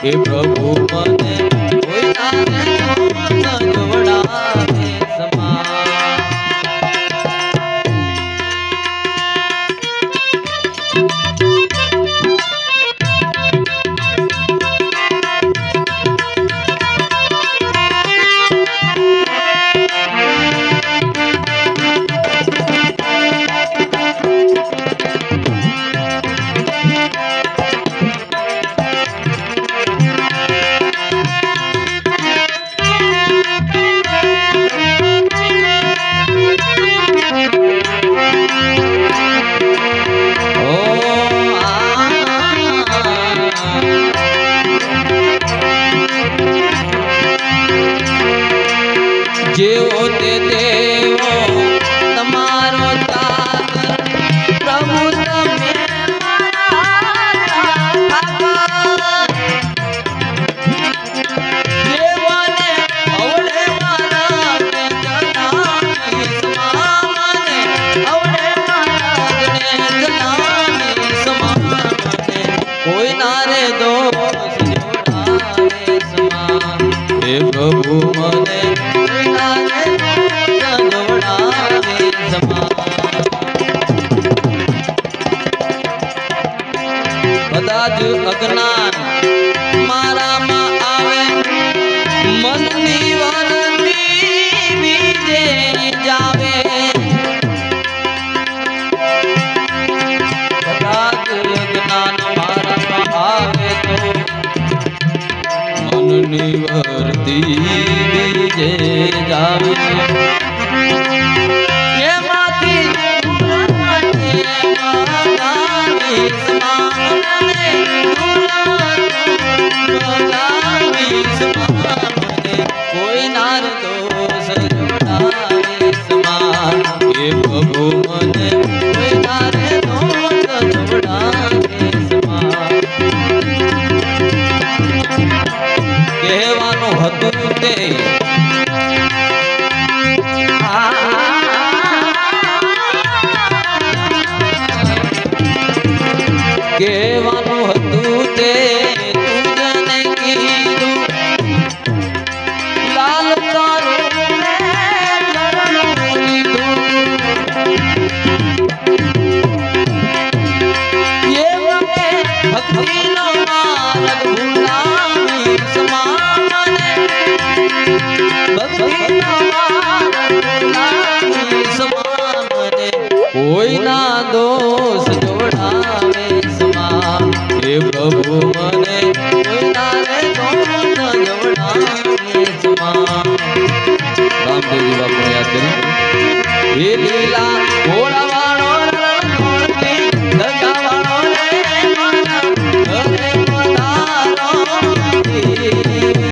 હે પ્રભુ મને કોઈ તારે જોડાવે સમા જેવો તે દેવો તમારો તાગર પ્રભુ તમે દેવાને અવળે મારા જનાની સમાને અવળે મારા જનાની સમાને કોઈ નારે દોષ જોડાવે સમા હે પ્રભુ મને કદાચ અજ્ઞાન મારામાં આવે મનની વરતી બીજે જાવે કદાચ અજ્ઞાન મારામાં આવે તો મનની વરતી બીજે જાવે કોઈ નાર દોષ જોડાવે સમા હે પ્રભુ મને કોઈ નારે દોષ જોડાવે સમા કહેવાનું હતું તે કહેવાનું હતું તે તુજને કીધું લાલ તારું ચરણ લીધું એ મને ભક્તિનો માર્ગ ભૂલાવી સમાને ભક્તિનો માર્ગ ભૂલાવી સમાને કોઈના દોષ જોડાવે હે પ્રભુ મને કોઈ તારે દોષ જોડાવે સમા રામદેવજી બાપુને યાદ કરી હે લીલા ઘોડા